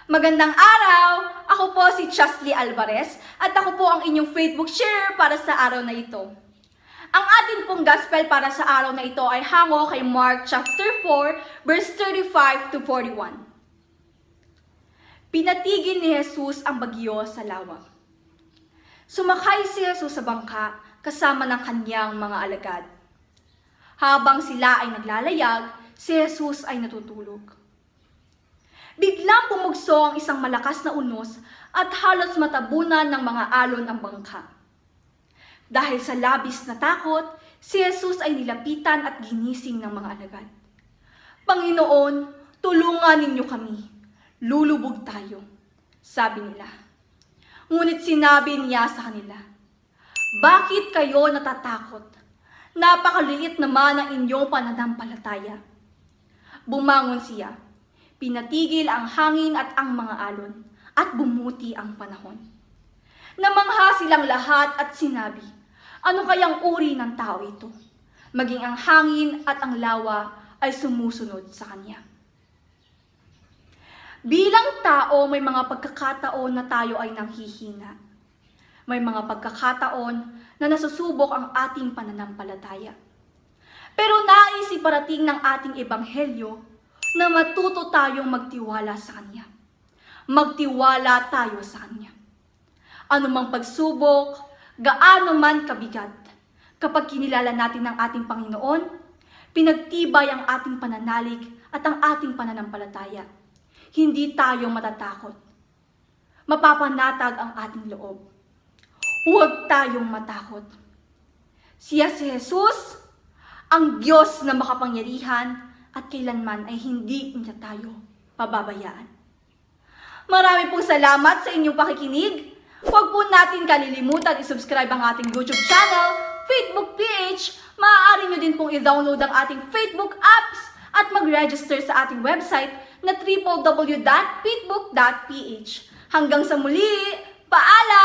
Magandang araw! Ako po si Chasly Alvarez at ako po ang inyong Facebook share para sa araw na ito. Ang atin pong gospel para sa araw na ito ay hango kay Mark chapter 4 verse 35 to 41. Pinatigil ni Jesus ang bagyo sa lawa. Sumakay si Jesus sa bangka kasama ng kanyang mga alagad. Habang sila ay naglalayag, si Jesus ay natutulog. Biglang pumugso ang isang malakas na unos at halos matabunan ng mga alon ang bangka. Dahil sa labis na takot, si Jesus ay nilapitan at ginising ng mga alagad. Panginoon, tulungan ninyo kami. Lulubog tayo, sabi nila. Ngunit sinabi niya sa kanila, bakit kayo natatakot? Napakaliit naman ang inyong pananampalataya. Bumangon siya. Pinatigil ang hangin at ang mga alon, at bumuti ang panahon. Namangha silang lahat at sinabi, ano kayang uri ng tao ito? Maging ang hangin at ang lawa ay sumusunod sa kanya. Bilang tao, may mga pagkakataon na tayo ay nanghihina. May mga pagkakataon na nasusubok ang ating pananampalataya. Pero nais iparating ng ating ebanghelyo na matuto tayong magtiwala sa Kanya. Magtiwala tayo sa Kanya. Ano mang pagsubok, gaano man kabigat, kapag kinilala natin ang ating Panginoon, pinagtibay ang ating pananalig at ang ating pananampalataya. Hindi tayo matatakot. Mapapanatag ang ating loob. Huwag tayong matakot. Siya si Jesus, ang Diyos na makapangyarihan, at kailanman ay hindi niya tayo pababayaan. Marami pong salamat sa inyong pakikinig. Huwag po natin kalilimutan i-subscribe ang ating YouTube channel, Facebook page. Maaari nyo din pong i-download ang ating Facebook apps at mag-register sa ating website na www.pitbook.ph. Hanggang sa muli, paalam!